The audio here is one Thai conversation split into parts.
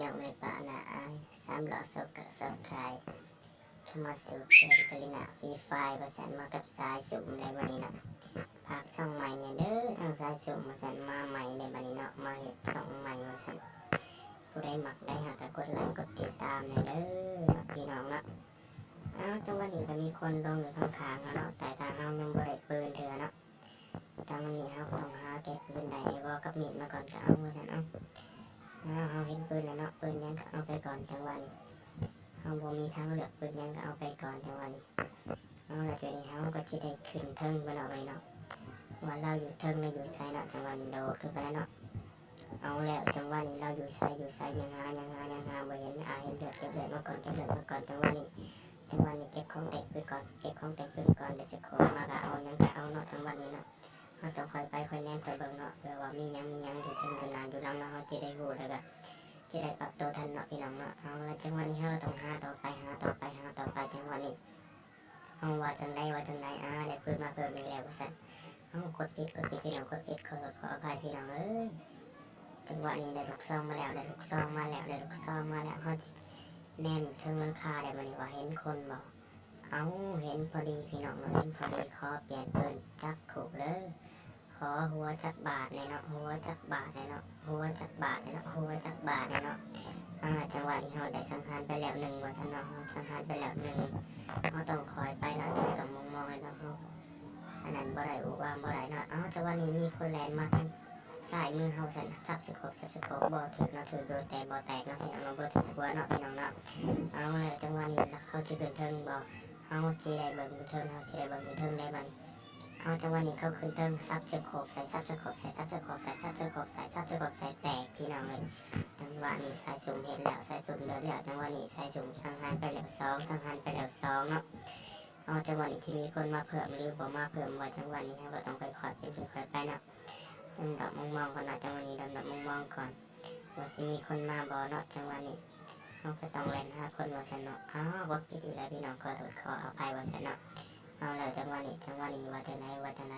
องไม่ป่าหนา3 หลอดสกไข่ขมาสู่เพื่อนกลินาฟรีไฟประสานมากับสายสุ่มในวันนี้นะพักช่องใหม่เนี่ยเด้อทางสายสุ่มประสานมาใหม่ในวันนี้เนาะมาเห็ดช่องใหม่ประสานผู้ได้หมักได้หากกดไลค์กดติดตามในเด้อพี่น้องเนาะจังวันนี้ก็มีคนลงอยู่ข้างๆเนาะแต่ทางเรายังบ่ได้ปืนเถื่อเนาะตอนนี้เราต้องหาแก้ปืนใดบ่กับมีดมาก่อนก็เอาประสานเอาเห็นปืนแล้วเนาะปืนยังก็เอาไปก่อนจังวันนี้เอาบ่มีทางเลือกปืนยังก็เอาไปก่อนจังวันนี้เอาละเดี๋ยวนี้เราก็จะได้ขึ้นเทิงไปเนาะไปเนาะว่าเราอยู่เทิงเราอยู่ไซเนาะจังวันโดดขึ้นไปแล้วเนาะเอาแล้วจังวันนี้เราอยู่ไซยังหาบ่เห็นเห็นเลือดมาก่อนจังวันนี้เก็บของแต่งปืนก่อนเดี๋ยวจะขอมาก็เอายังก็เอาเนาะจังวันนี้เนาะเราต้องคอยไปคอยแนมคอยเบิ่งเนาะเผื่อว่ามียังอยู่เทิงอยู่นานอยู่หลังเนาะเราจะได้รู้แล้วก็จะได้ปรับตัวทันเนาะพี่น้องเนาะเอาละจังหวะนี้เราต้องหาต่อไปจังหวะนี้เอาว่าจังไดได้ปืนมาเพิ่มอีกแล้วว่าซั่นเอากดปิดพี่น้องกดปิดขออภัยพี่น้องจังหวะนี้ได้ลูกซองมาแล้วเขาสิแน่นเทิงหลังคาได้บ่นี่ว่าเห็นคนบ่เอาเห็นพอดีพี่น้องเนาะเห็นพอดีขอเปลี่ยนปืนจักขู่เลยขอหัวจักบาทเลยเนาะหัวจักบาทเลยเนาะจังหวะนี้เราได้สังหารไปแล้ว1ว่าซั่นเนาะสังหารไปแล้ว1เราต้องคอยไปเนาะต้องมองเลยเนาะอันนั้นบ่ได้อุบามบ่ได้เนาะจังหวะนี้มีคนแล่นมาทางซ้ายมือเฮาซั่นซับสโคปบ่ถึกเนาะถือโดนแต่บ่แตกเนาะพี่น้องเนาะบ่ถึกหัวเนาะพี่น้องเนาะเอาแล้วจังหวะนี้เขาสิขึ้นเทิงบ่เฮาสิได้เบิ่งอยู่เทิงได้บัดนี้จังหวะนี้เขาขึ้นเทิงซับสโคปใส่แตกพี่น้องเลยจังหวะนี้สายสุ่มเห็นแล้วสายสุ่มเดินแล้วจังหวะนี้สายสุ่มสังหารไปแล้ว2เนาะจังหวะนี้ที่มีคนมาเพิ่มหรือบ่มาเพิ่มว่าจังหวะนี้เราต้องค่อยๆเป็นค่อยๆไปเนาะซึ่งดอกมองก่อนเนาะจังหวะนี้ดอกมองก่อนว่าสิมีคนมาบ่เนาะจังหวะนี้เราก็ต้องเล่นหาคนว่าซั่นเนาะบ่ผิดอีกแล้วพี่น้องขออภัยว่าซั่นเนาะเอาแล้วจังหวะนี้ว่าจังไหน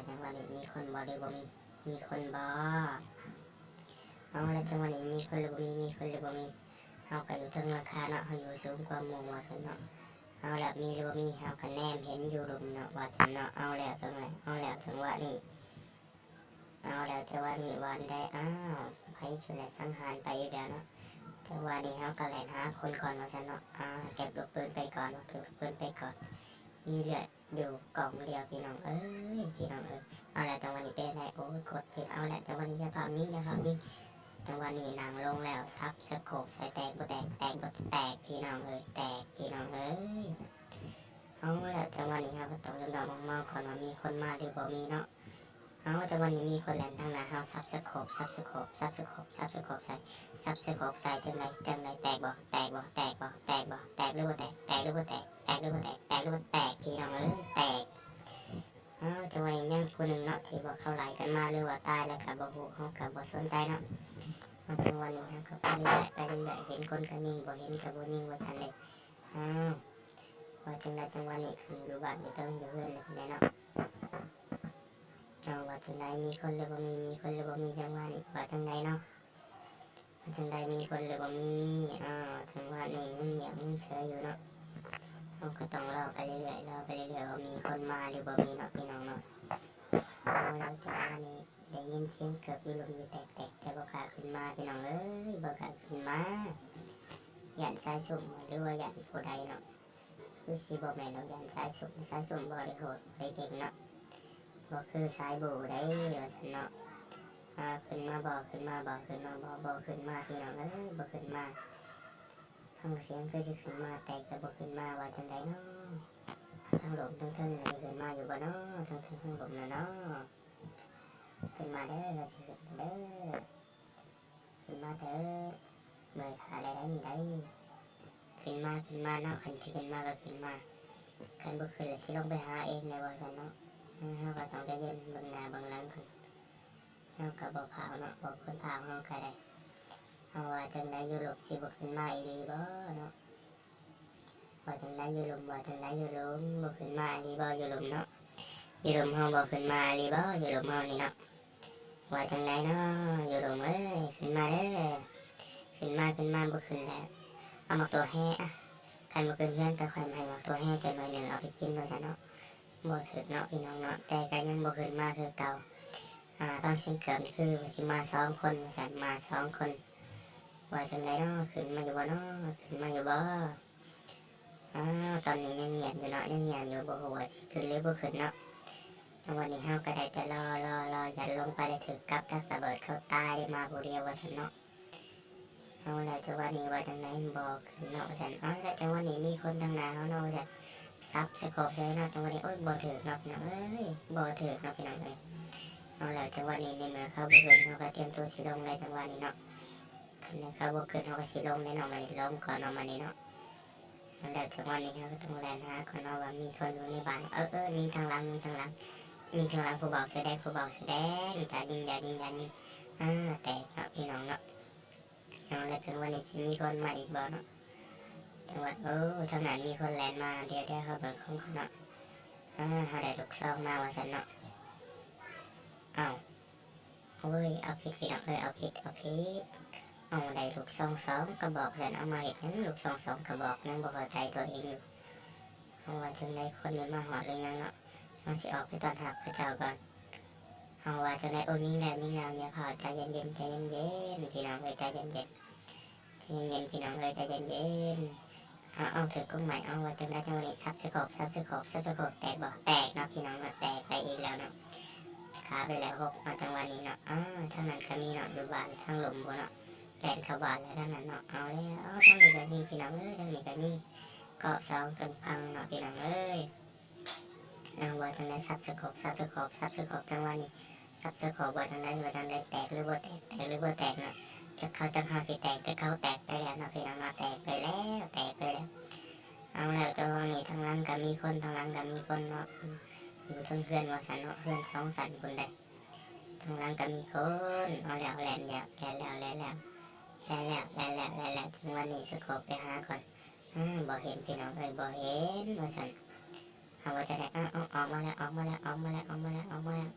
จังหวะนี้มีคนบ่หรือบ่มีคนบ่เอาแล้วจังหวะนี้มีคนหรือบ่มีเฮาก็อยู่เทิงราคาเนาะเฮาอยู่สูงกว่าหมู่ว่าซั่นเนาะเอาแล้วมีหรือบ่มีเฮาก็แนมเห็นอยู่รุมเนาะว่าซั่นเนาะเอาแล้วจังหวะนี้วันได้ไผช่วยและสังหารไปอีกแล้วเนาะจังหวะนี้เฮาก็แล่นหาคนก่อนว่าซั่นเนาะเก็บลูกปืนไปก่อนมีเลือดอยู่กล่องเดียวพี่น้องเอาแล้วจังหวะนี้เป็นไงโอ้ยกดผิดเอาแล้วจังหวะนี้อย่าเผายิงจังหวะนี้นางลงแล้วซับสโคปใส่แตกบ่แตกพี่น้องแตกพี่น้องเอาแล้วจังหวะนี้เราก็ต้องยอมมองก่อนว่ามีคนมาหรือบ่มีเนาะเอาจังหวะนี้มีคนแล่นทางหน้าเฮาซับสโคปใส่จังไดแตกหรือบ่แตกพี่น้องแตกจังหวะนี้ยังผู้หนึ่งเนาะที่บอกเข้าไหลกันมาหรือว่าตายแล้วก็บ่ฮู้เฮาก็บ่สนใจเนาะจังหวะนี้เฮาก็ไปเรื่อยเห็นคนก็นิ่งบ่เห็นก็บ่นิ่งว่าซั่นเด้ว่าจังไดจังหวะนี้ขึ้นอยู่บ้านอยู่เทิงอยู่เฮือนเลยเนาะว่าจังไดมีคนหรือบ่มีจังหวะนี้ว่าจังไดเนาะจังไดมีคนหรือบ่มีจังหวะนี้ยังเงียบยังเฉยอยู่เนาะเราก็ต้องรอไปเรื่อยว่ามีคนมาหรือบ่มีเนาะพี่น้องเนาะแล้วจังหวะนี้ได้ยินเสียงเกือบอยู่ลมอยู่แตกแต่บ่กล้าขึ้นมาพี่น้องบ่กล้าขึ้นมาย่านสายสุ่มหรือว่าย่านผู้ใดเนาะคือสิบ่แม่นย่านสายสุ่มบ่ได้โหดได้เก่งเนาะบ่คือสายบูได้ว่าซั่นเนาะขึ้นมาบ่พี่น้องบ่ขึ้นมาฟังเสียงคือสิขึ้นมาแตกแต่บ่ขึ้นมาว่าจังไดเนาะทั้งลมทั้งนี่ขึ้นมาอยู่บ่เนาะทั้งลมเนาะขึ้นมาเด้อสิขึ้นมาเด้อเมื่อยขาได้นี่ได้ขึ้นมาเนาะคันสิขึ้นมาก็ขึ้นมาคันบ่ขึ้นแล้วสิลงไปหาเองเลยว่าซั่นเนาะเฮาก็ต้องใจเย็นเบิ่งหน้าเบิ่งหลังกันเฮาก็บ่พาวเนาะบ่คนพาวเฮาก็ได้เฮาว่าจังไดอยู่หลบสิบ่ขึ้นมาอีหลีบ่เนาะว่าจังไดอยู่หลมบ่ขึ้นมาอีหลีบ่อยู่หลมเนาะอยู่หลมเฮาบ่ขึ้นมาอีหลีบ่อยู่หลมเฮานี่เนาะว่าจังไดเนาะอยู่หลมขึ้นมาเด้อ ขึ้นมาบ่ขึ้นแล้วเอามาตัวแห่อะคันบ่ขึ้นเพื่อนก็ค่อยมาให้มาตัวแห่จนหน่อยหนึ่งเอาไปกินว่าซั่นเนาะบ่ถึกเนาะพี่น้องเนาะแต่ก็ยังบ่ขึ้นมาคือเก่าบางสิ่งเกิดนี่คือสิมา2คนว่าซั่นมา2คนว่าจังไดเนาะขึ้นมาอยู่บ่เนาะขึ้นมาอยู่บ่ตอนนี้ยังเงียบอยู่เนาะยังเงียบอยู่บ่ฮู้ว่าสิขึ้นหรือบ่ขึ้นเนาะวันนี้เฮาก็ได้แต่รออย่าลงไปได้ถึกกับดักระเบิดเข้าตายได้มาผู้เดียวว่าซั่นเนาะเอาแล้วจังหวะนี้ว่าจังไดบ่ขึ้นเนาะว่าซั่นแล้วจังหวะนี้มีคนทางหน้าเฮาเนาะว่าซั่นซับสโคปเลยเนาะจังหวะนี้โอ๊ยบ่ถึกเนาะพี่น้องเอ้ยบ่ถึกเนาะพี่น้องเอ้ยเอาแล้วจังหวะนี้ในเมื่อเขาบ่ขึ้นเฮาก็เตรียมตัวสิลงในจังหวะนี้เนาะคันเขาบ่ขึ้นเฮาก็สิลงในเนาะมานี่ลงก่อนเนาะมานี่เนาะแล้วจังหวะนี้เฮาก็ต้องแล่นหาคนเนาะว่ามีคนอยู่ในบ้านยิงทางหลังยิงทางหลังผู้เบาแสดงจะยิงแตกเนาะพี่น้องเนาะแล้วจังหวะนี้สิมีคนมาอีกบ่เนาะจังหวะทางนั้นมีคนแล่นมาเดี๋ยวเขาเบิกของเขาเนาะเขาได้ลูกซองมาว่าซั่นเนาะโอ้ยเอาผิดพี่น้องเอาผิดได้ลูกซอง2กระบอกซั่นเอามาเฮ็ดหยังลูกซอง2กระบอกยังบ่เข้าใจตัวเองอยู่เอาว่าจังได๋คนนี้มาฮอดหรือยังเนาะมันสิออกไปต้อนรับพระเจ้าก่อนเอาว่าจังได๋ยิงแล้วอย่าเผาใจเย็นๆพี่น้องใจเย็นพี่น้องใจเย็นเอาถือกล้องใหม่เอาว่าจังได๋จังหวะนี้ซับสโคปแตกบ่แตกเนาะพี่น้องเนาะแตกไปอีกแล้วเนาะขาไปแล้ว6จังหวะนี้เนาะทางนั้นก็มีเนาะอยู่บ้านทางหลุมบ่เนาะแล่นเข้าบ้านแล้วทางนั้นเนาะเอาแล้วทางนี้ก็นี่พี่น้องทางนี้ก็นี่เกาะ2จนพังเนาะพี่น้องว่าทางไหนซับสโคปจังหวะนี้ซับสโคปว่าทางไหนแตกหรือบ่แตกเนาะจะเขาจังหาสิแตกแต่เขาแตกไปแล้วเนาะพี่น้องเนาะแตกไปแล้วเอาแล้วจังหวะนี้ทางหลังก็มีคนเนาะอยู่ทางเพื่อนว่าซั่นเนาะเพื่อน2สันคนใดทางหลังก็มีคนเอาแล้วแล่นแล้วจังหวะนี้สโคปไปหาก่อนบ่เห็นพี่น้องบ่เห็นว่าซั่นเอาว่าจะได้ออกมาแล้ว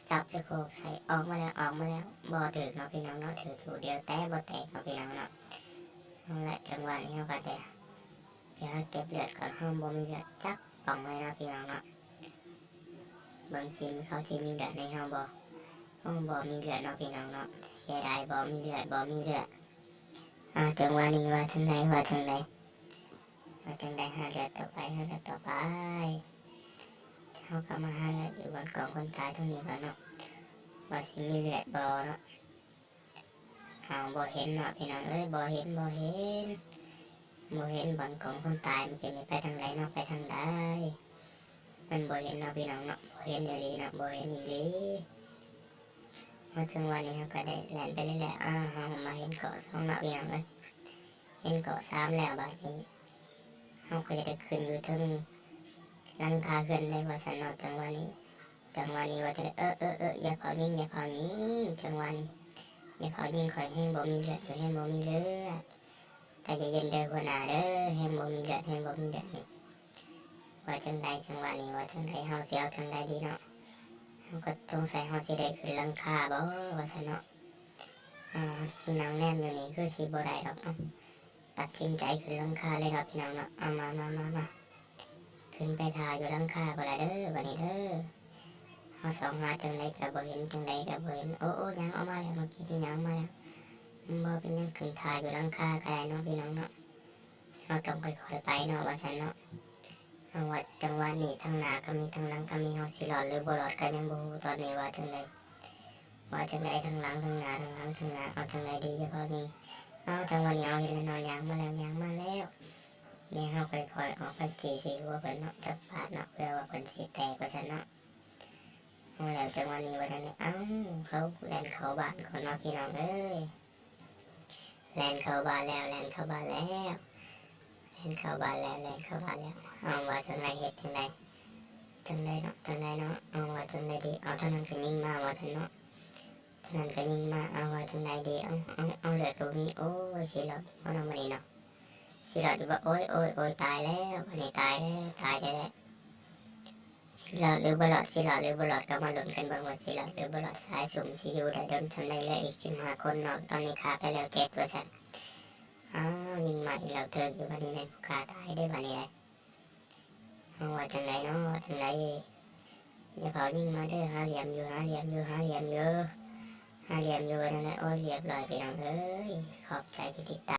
ซับสโคปใส่ออกมาแล้วบ่ถึกเนาะพี่น้องเนาะถือถูกเดียวแต่บ่แตกเนาะพี่น้องเนาะเอาละจังหวะนี้เฮาก็ได้ไปหาเก็บเลือดก่อนเฮาบ่มีเลือดจักป่องเลยเนาะพี่น้องเนาะเบิ่งสิเขาสิมีเลือดในเฮาบ่บ่มีเลือดเนาะพี่น้องเนาะเสียดายบ่มีเลือดจังหวะนี้ว่าจังได๋หาเลือดต่อไปเขาก็มาหาเลือดอยู่บนกองคนตายตรงนี้ก่อนเนาะว่าสิมีเลือดบ่เนาะบ่เห็นเนาะพี่น้องบ่เห็นบนกองคนตายมันสิไปทางไหนเนาะไปทางใดมันบ่เห็นเนาะพี่น้องเนาะบ่เห็นอีหลีมาจังหวะนี้เขาก็ได้แล่นไปเรื่อยๆเขามาเห็นเกาะ2เนาะพี่น้องเห็นเกาะ3แล้วบัดนี้เขาก็จะได้ขึ้นอยู่ถึงหลังคาขึ้นได้ว่าซั่นเนาะจังหวะนี้ว่าจะได้อย่าเผายิงจังหวะนี้อย่าเผายิงข่อยแห้งบ่มีเลือดแต่ใจเย็นเด้อหัวหน้าเด้อแห้งบ่มีเลือดนี่ว่าจังไดจังหวะนี้ว่าจังไดเฮาสิเอาจังไดดีเนาะเฮาก็สงสัยเฮาสิได้ขึ้นหลังคาบ่ว่าซั่นเนาะสินั่งแนมอยู่นี่คือสิบ่ได้ดอกเนาะตัดสินใจขึ้นหลังคาเลยเนาะพี่น้องเนาะมาขึ้นไปถ่ายอยู่หลังคาบ่ล่ะเด้อบัดนี้เด้อเฮาส่องหาจังไดก็บ่เห็นโอ้ยังออกมาแล้วเมื่อกี้นี่ยังมาแล้วบ่เป็นหยังขึ้นถ่ายอยู่หลังคาก็ได้เนาะพี่น้องเนาะเฮาต้องค่อยๆไปเนาะว่าซั่นเนาะว่าจังหวะนี้ทางหน้าก็มีทางหลังก็มีเฮาสิรอดหรือบ่รอดก็ยังบ่ฮู้ตอนนี้ว่าจังไดทางหลังทางหน้าเอาจังไดดีเฉพาะนี้จังหวะนี้เอาเห็นแล้วเนาะยางมาแล้วนี่เฮาค่อยๆออกไปจีสิว่าเพิ่นเนาะจะปาดเนาะเพื่อว่าเพิ่นสิแตกว่าซั่นเนาะแล้วจังหวะนี้ว่าจังไดเขาแล่นเข้าบ้านก่อนเนาะพี่น้องแล่นเข้าบ้านแล้วว่าจังไดเฮ็ดจังไดเนาะว่าจังไดดีเท่านั้นก็ยิงมาว่าซั่นเนาะเท่านั้นก็ยิงมาว่าจังไดดีเอาเลือดตรงนี้โอ้ยสิรอดบ่เนาะมื้อนี้เนาะสิรอดอยู่บ่โอ้ยตายแล้ววันนี้ตายแท้ สิหลอดหรือบลอดสิหลอดหรือบลอดก็มาลุ้นกันเบิ่งว่าสิหลอดหรือบลอดสายสุ่มสิอยู่ได้โดนสำได้เลยอีก15 คนเนาะตอนนี้ขาไปแล้ว7%อ้าวยิงใหม่เราเถิกอยู่วันนี้แม่งขาตายได้วันนี้เลยว่าจังไดเนาะจังไดอย่าเผายิงมาเด้อหาเหลี่ยมอยู่หาเหลี่ยมอยู่หาเหลี่ยมอยู่หาเหลี่ยมอยู่นั่นแหละโอ้ยเรียบร้อยพี่น้องเอ้ยขอบใจที่ติดตาม